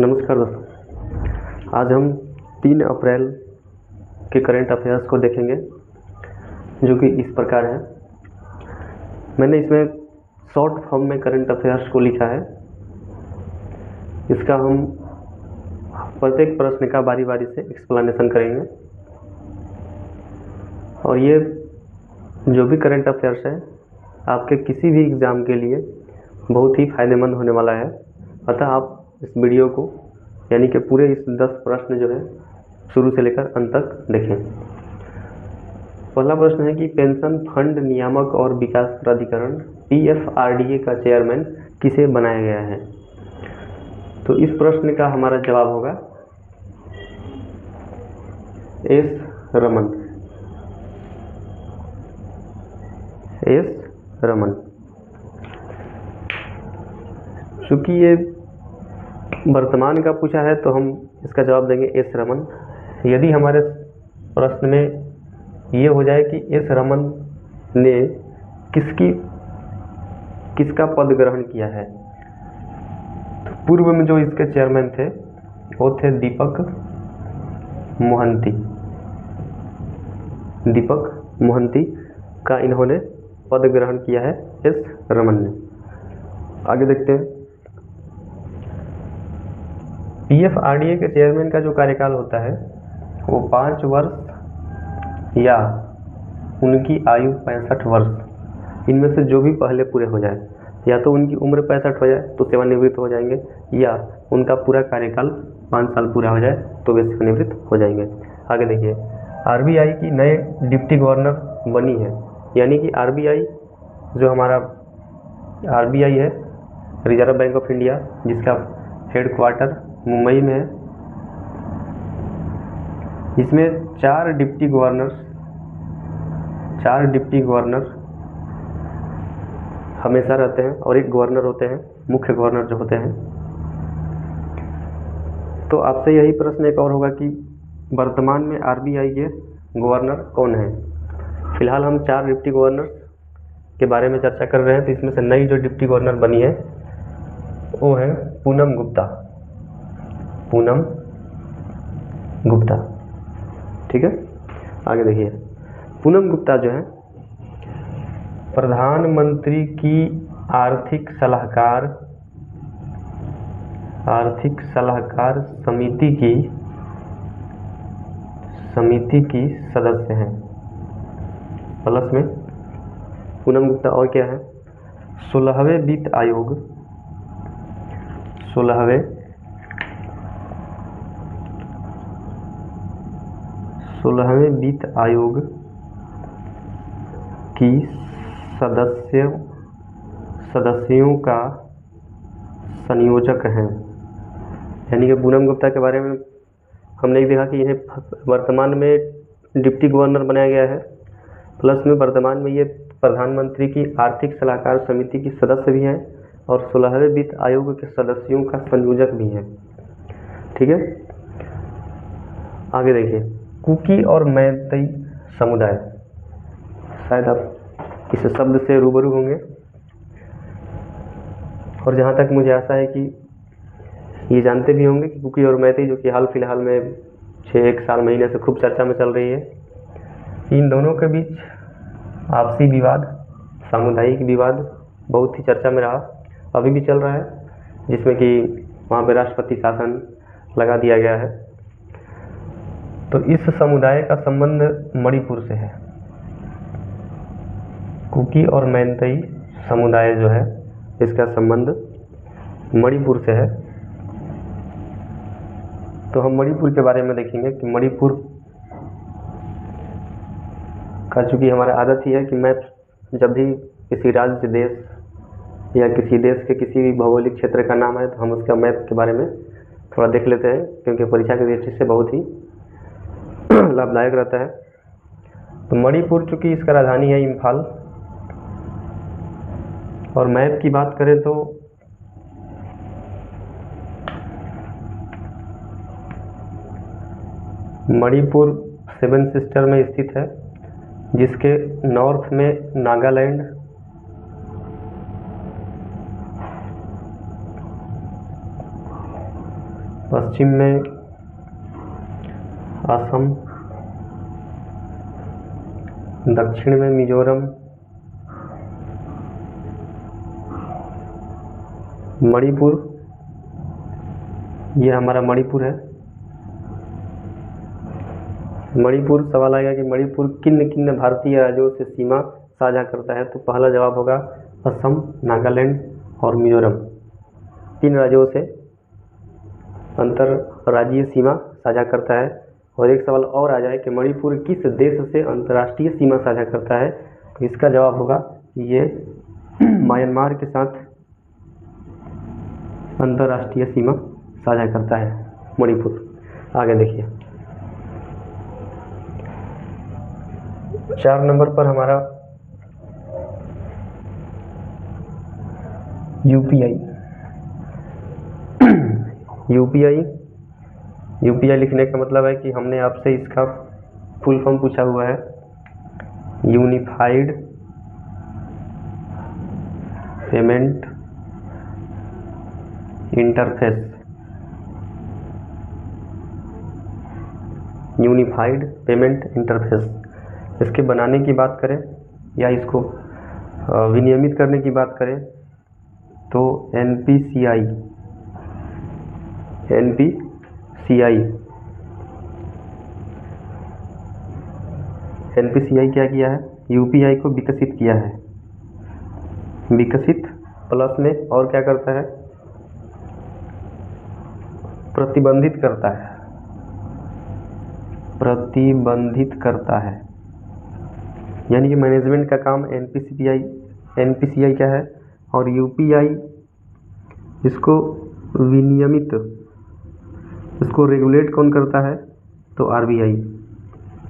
नमस्कार दोस्तों, आज हम 3 अप्रैल के करंट अफेयर्स को देखेंगे जो कि इस प्रकार है। मैंने इसमें शॉर्ट फॉर्म में करंट अफेयर्स को लिखा है। इसका हम प्रत्येक प्रश्न का बारी बारी से एक्सप्लेनेशन करेंगे और ये जो भी करंट अफेयर्स है आपके किसी भी एग्ज़ाम के लिए बहुत ही फायदेमंद होने वाला है। अतः आप इस वीडियो को यानी कि पूरे इस 10 प्रश्न जो है शुरू से लेकर अंत तक देखें। पहला प्रश्न है कि पेंशन फंड नियामक और विकास प्राधिकरण PFRDA का चेयरमैन किसे बनाया गया है? तो इस प्रश्न का हमारा जवाब होगा एस रमन। चूँकि ये वर्तमान का पूछा है तो हम इसका जवाब देंगे एस रमन। यदि हमारे प्रश्न में ये हो जाए कि एस रमन ने किसका पद ग्रहण किया है, तो पूर्व में जो इसके चेयरमैन थे वो थे दीपक मोहंती का इन्होंने पद ग्रहण किया है एस रमन ने। आगे देखते हैं। PFRDA के चेयरमैन का जो कार्यकाल होता है वो 5 वर्ष या उनकी आयु 65 वर्ष, इनमें से जो भी पहले पूरे हो जाए। या तो उनकी उम्र 65 हो जाए तो सेवानिवृत्त हो जाएंगे, या उनका पूरा कार्यकाल 5 साल पूरा हो जाए तो वे सेवानिवृत्त हो जाएंगे। आगे देखिए, RBI की नए डिप्टी गवर्नर बनी है, यानी कि RBI जो हमारा RBI है, रिजर्व बैंक ऑफ इंडिया, जिसका हेडक्वार्टर मुंबई में है। इसमें 4 डिप्टी गवर्नर हमेशा रहते हैं और एक गवर्नर होते हैं, मुख्य गवर्नर जो होते हैं। तो आपसे यही प्रश्न एक और होगा कि वर्तमान में RBI के गवर्नर कौन है? फिलहाल हम 4 डिप्टी गवर्नर के बारे में चर्चा कर रहे हैं। तो इसमें से नई जो डिप्टी गवर्नर बनी है वो है पूनम गुप्ता। ठीक है, आगे देखिए। पूनम गुप्ता जो है प्रधानमंत्री की आर्थिक सलाहकार समिति की सदस्य हैं। प्लस में पूनम गुप्ता और क्या है, 16वें वित्त आयोग की सदस्यों का संयोजक हैं। यानी कि पूनम गुप्ता के बारे में हमने एक देखा कि इन्हें वर्तमान में डिप्टी गवर्नर बनाया गया है, प्लस में वर्तमान में ये प्रधानमंत्री की आर्थिक सलाहकार समिति की सदस्य भी हैं और 16वें वित्त आयोग के सदस्यों का संयोजक भी हैं। ठीक है, आगे देखिए। कुकी और मैतेई समुदाय, शायद आप इस शब्द से रूबरू होंगे और जहाँ तक मुझे आशा है कि ये जानते भी होंगे कि कुकी और मैतेई, जो कि हाल फिलहाल में 1 साल महीने से खूब चर्चा में चल रही है, इन दोनों के बीच आपसी विवाद, सामुदायिक विवाद बहुत ही चर्चा में रहा, अभी भी चल रहा है, जिसमें कि वहाँ पे राष्ट्रपति शासन लगा दिया गया है। तो इस समुदाय का संबंध मणिपुर से है। कुकी और मैतेई समुदाय जो है इसका संबंध मणिपुर से है। तो हम मणिपुर के बारे में देखेंगे कि मणिपुर का, चूँकि हमारा आदत ही है कि मैप जब भी किसी राज्य, देश या किसी देश के किसी भी भौगोलिक क्षेत्र का नाम है तो हम उसका मैप के बारे में थोड़ा देख लेते हैं, क्योंकि परीक्षा की दृष्टि से बहुत ही लाभदायक रहता है। तो मणिपुर चूँकि इसका राजधानी है इम्फाल, और मैप की बात करें तो मणिपुर 7 सिस्टर में स्थित है, जिसके नॉर्थ में नागालैंड, पश्चिम में असम, दक्षिण में मिजोरम, मणिपुर, ये हमारा मणिपुर है। मणिपुर, सवाल आएगा कि मणिपुर किन किन भारतीय राज्यों से सीमा साझा करता है, तो पहला जवाब होगा असम, नागालैंड और मिजोरम। 3 राज्यों से अंतर्राज्यीय सीमा साझा करता है। और एक सवाल और आ जाए कि मणिपुर किस देश से अंतर्राष्ट्रीय सीमा साझा करता है, तो इसका जवाब होगा ये म्यांमार के साथ अंतर्राष्ट्रीय सीमा साझा करता है मणिपुर। आगे देखिए 4 नंबर पर हमारा यूपीआई। यूपीआई लिखने का मतलब है कि हमने आपसे इसका फुल फॉर्म पूछा हुआ है, unified payment interface. Unified payment interface, इसके बनाने की बात करें या इसको विनियमित करने की बात करें तो एनपीसीआई क्या किया है, यूपीआई को विकसित किया है। विकसित प्लस में और क्या करता है, प्रतिबंधित करता है। यानी कि मैनेजमेंट का काम एनपीसीआई क्या है, और यूपीआई इसको विनियमित, इसको रेगुलेट कौन करता है, तो आरबीआई,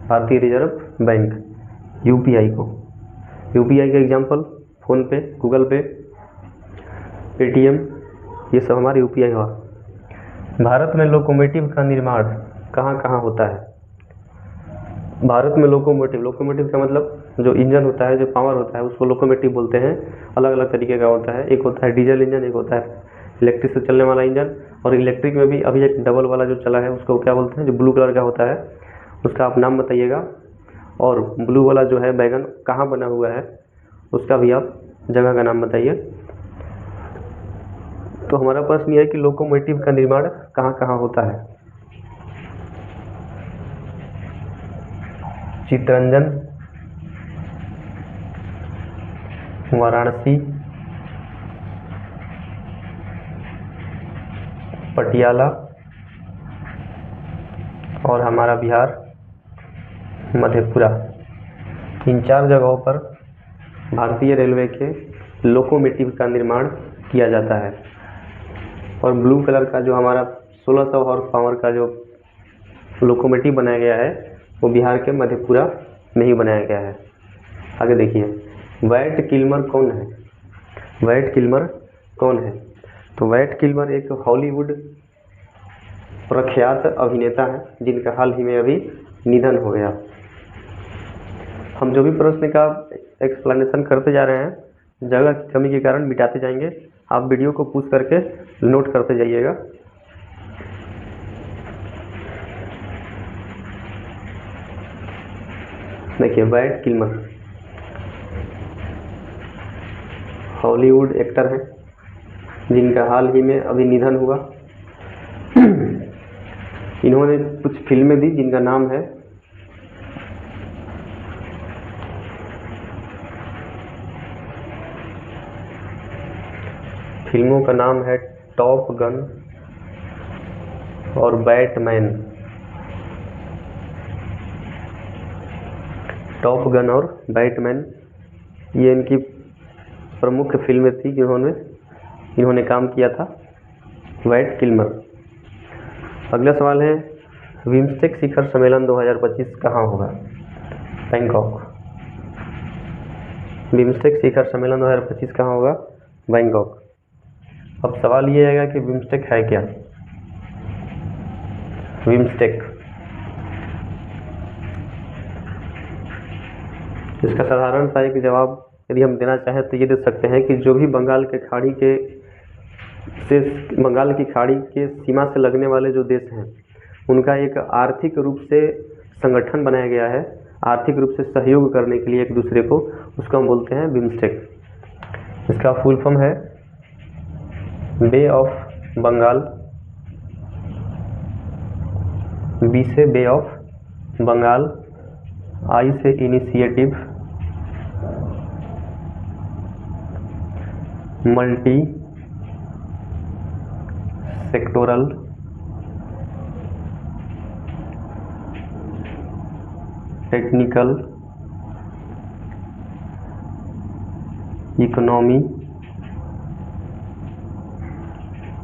भारतीय रिजर्व बैंक। यूपीआई का एग्जांपल फ़ोन पे, गूगल पे, पेटीएम, ये सब हमारे यूपीआई हुआ। भारत में लोकोमोटिव का निर्माण कहाँ कहाँ होता है। भारत में लोकोमोटिव का मतलब जो इंजन होता है, जो पावर होता है, उसको लोकोमोटिव बोलते हैं। अलग अलग तरीके का होता है, एक होता है डीजल इंजन, एक होता है इलेक्ट्रिक से चलने वाला इंजन। और इलेक्ट्रिक में भी अभी एक डबल वाला जो चला है उसको क्या बोलते हैं, जो ब्लू कलर का होता है, उसका आप नाम बताइएगा। और ब्लू वाला जो है बैगन कहाँ बना हुआ है, उसका भी आप जगह का नाम बताइए। तो हमारा प्रश्न यह है कि लोकोमोटिव का निर्माण कहाँ कहाँ होता है। चित्तरंजन, वाराणसी, पटियाला और हमारा बिहार मधेपुरा। इन 4 जगहों पर भारतीय रेलवे के लोकोमोटिव का निर्माण किया जाता है। और ब्लू कलर का जो हमारा 1600 हॉर्स पावर का जो लोकोमोटिव बनाया गया है वो बिहार के मधेपुरा में ही बनाया गया है। आगे देखिए वैट किल्मर कौन है। तो वैट किल्मर एक हॉलीवुड प्रख्यात अभिनेता है जिनका हाल ही में अभी निधन हो गया। हम जो भी प्रश्न का एक्सप्लेनेशन करते जा रहे हैं जगह की कमी के कारण मिटाते जाएंगे। आप वीडियो को पूछ करके नोट करते जाइएगा। देखिए वैट किल्मर हॉलीवुड एक्टर हैं जिनका हाल ही में अभी निधन हुआ। इन्होंने कुछ फिल्में दी जिनका नाम है फिल्मों का नाम है टॉप गन और बैटमैन। टॉप गन और बैटमैन ये इनकी प्रमुख फिल्में थी जिन्होंने इन्होंने काम किया था। Val Kilmer. अगला सवाल है बिम्स्टेक शिखर सम्मेलन 2025 कहाँ होगा। बैंकॉक। बिम्स्टेक शिखर सम्मेलन 2025 कहाँ होगा, बैंकॉक। अब सवाल ये आएगा कि बिम्स्टेक है क्या। बिम्स्टेक इसका साधारण सा एक जवाब यदि हम देना चाहें तो ये दे सकते हैं कि जो भी बंगाल के खाड़ी के से बंगाल की खाड़ी के सीमा से लगने वाले जो देश हैं उनका एक आर्थिक रूप से संगठन बनाया गया है, आर्थिक रूप से सहयोग करने के लिए एक दूसरे को, उसको हम बोलते हैं बिम्स्टेक। इसका फुल फॉर्म है बे ऑफ बंगाल, बी से बे ऑफ बंगाल, आई से initiative, multi sectoral, technical,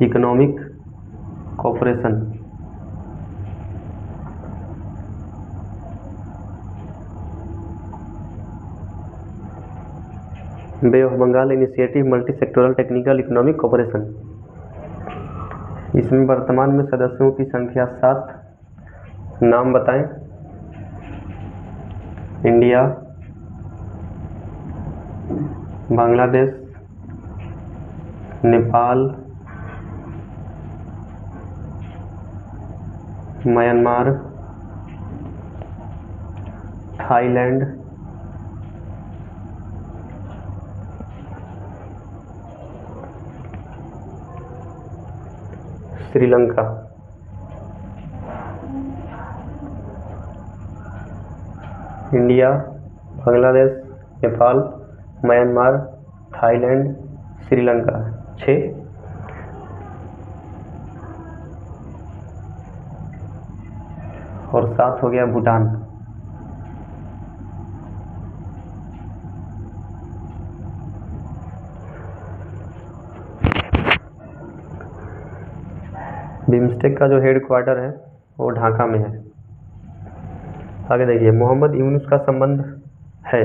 economic cooperation. Bay of Bengal initiative multi sectoral technical economic cooperation. इसमें वर्तमान में सदस्यों की संख्या 7। नाम बताएं। India, Bangladesh, Nepal, Myanmar, Thailand, Sri Lanka. India, Bangladesh, Nepal, Myanmar, Thailand, Sri Lanka 6। और 7 हो गया भूटान। बिम्स्टेक का जो हेड क्वार्टर है वो ढाका में है। आगे देखिए, मोहम्मद यूनुस का संबंध है।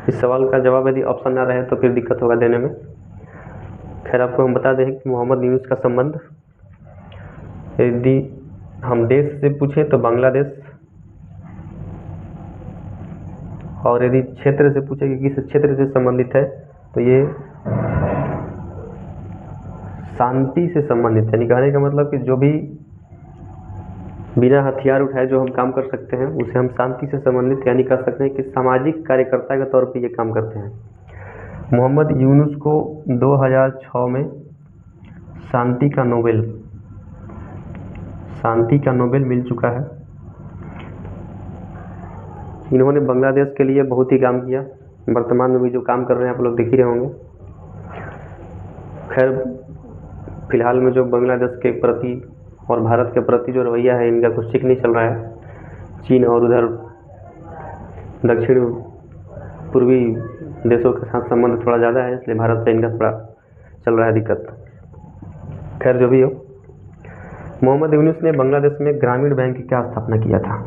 इस सवाल का जवाब यदि ऑप्शन ना रहे तो फिर दिक्कत होगा देने में। खैर, आपको हम बता दें कि मोहम्मद यूनुस का संबंध, यदि हम देश से पूछें तो बांग्लादेश, और यदि क्षेत्र से पूछे कि किस क्षेत्र से संबंधित है तो ये शांति से संबंधित है। यानी कहने का मतलब कि जो भी बिना हथियार उठाए जो हम काम कर सकते हैं उसे हम शांति से संबंधित यानी कह सकते हैं कि सामाजिक कार्यकर्ता के तौर पे ये काम करते हैं। मोहम्मद यूनुस को 2006 में शांति का नोबेल मिल चुका है। इन्होंने बांग्लादेश के लिए बहुत ही काम किया। वर्तमान में भी जो काम कर रहे हैं आप लोग देख ही रहे होंगे। खैर, फिलहाल में जो बांग्लादेश के प्रति और भारत के प्रति जो रवैया है इनका कुछ ठीक नहीं चल रहा है। चीन और उधर दक्षिण पूर्वी देशों के साथ संबंध थोड़ा ज़्यादा है, इसलिए भारत से इनका थोड़ा चल रहा है दिक्कत। खैर, जो भी हो, मोहम्मद यूनुस ने बांग्लादेश में ग्रामीण बैंक की क्या स्थापना किया था?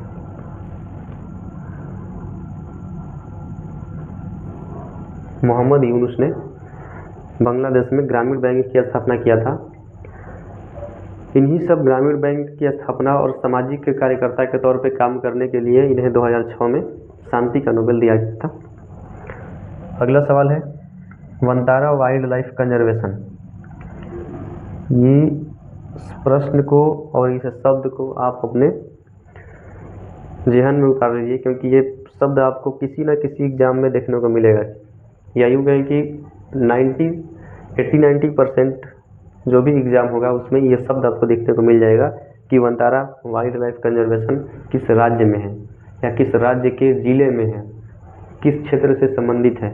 मोहम्मद यूनुस ने बांग्लादेश में ग्रामीण बैंक की स्थापना किया था। इन्हीं सब ग्रामीण बैंक की स्थापना और सामाजिक कार्यकर्ता के तौर पे काम करने के लिए इन्हें 2006 में शांति का नोबेल दिया गया था। अगला सवाल है वंतारा वाइल्ड लाइफ कंजर्वेशन। ये प्रश्न को और इस शब्द को आप अपने जहन में उतार लीजिए, क्योंकि ये शब्द आपको किसी न किसी एग्जाम में देखने को मिलेगा। या यूँ कहें कि 80-90% जो भी एग्ज़ाम होगा उसमें ये शब्द आपको देखने को मिल जाएगा कि वंतारा वाइल्ड लाइफ कंजर्वेशन किस राज्य में है या किस राज्य के ज़िले में है, किस क्षेत्र से संबंधित है।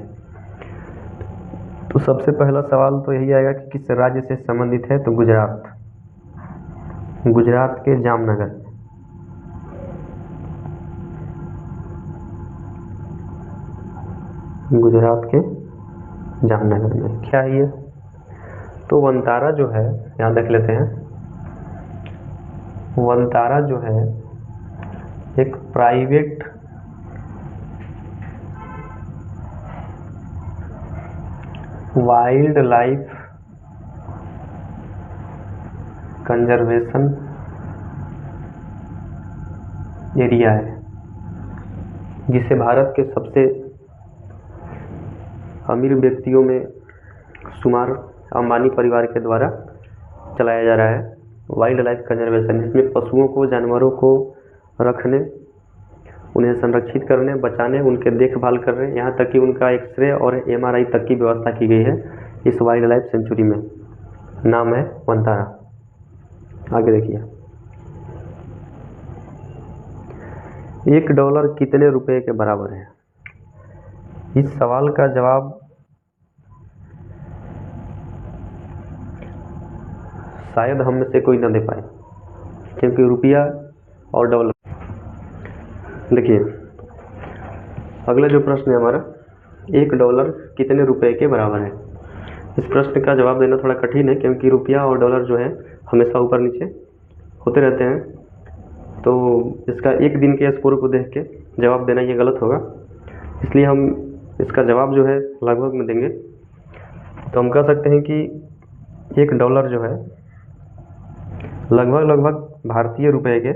तो सबसे पहला सवाल तो यही आएगा कि किस राज्य से संबंधित है, तो गुजरात के जामनगर। गुजरात के जामनगर में क्या है ये? तो वंतारा जो है, यहाँ देख लेते हैं, वंतारा जो है एक private wild life conservation area है, जिसे भारत के सबसे अमीर व्यक्तियों में शुमार अंबानी परिवार के द्वारा चलाया जा रहा है वाइल्ड लाइफ कंजर्वेशन, जिसमें पशुओं को, जानवरों को रखने, उन्हें संरक्षित करने, बचाने, उनके देखभाल करने, यहाँ तक कि उनका एक्सरे और MRI तक की व्यवस्था की गई है इस वाइल्ड लाइफ सेंचुरी में। नाम है वंतारा। आगे देखिए, $1 कितने रुपए के बराबर है? इस सवाल का जवाब शायद हम में से कोई न दे पाए, क्योंकि रुपया और डॉलर। देखिए, अगला जो प्रश्न है हमारा, $1 कितने रुपए के बराबर है? इस प्रश्न का जवाब देना थोड़ा कठिन है, क्योंकि रुपया और डॉलर जो है हमेशा ऊपर नीचे होते रहते हैं, तो इसका एक दिन के स्कोर को देख के जवाब देना ये गलत होगा। इसलिए हम इसका जवाब जो है लगभग में देंगे। तो हम कह सकते हैं कि $1 जो है लगभग भारतीय रुपए के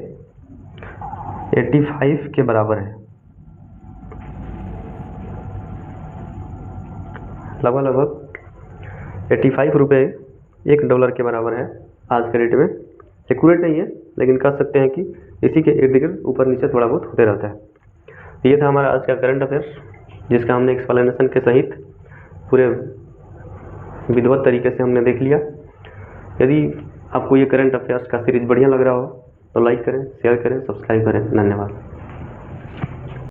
85 के बराबर है। लगभग 85 रुपये $1 के बराबर है आज के रेट में। एक्यूरेट नहीं है, लेकिन कह सकते हैं कि इसी के इर्द गिर्द ऊपर नीचे थोड़ा बहुत होते रहता है। ये था हमारा आज का करंट अफेयर्स, जिसका हमने एक्सप्लेनेशन के सहित पूरे विधिवत तरीके से हमने देख लिया। यदि आपको ये करंट अफेयर्स का सीरीज बढ़िया लग रहा हो तो लाइक करें, शेयर करें, सब्सक्राइब करें। धन्यवाद।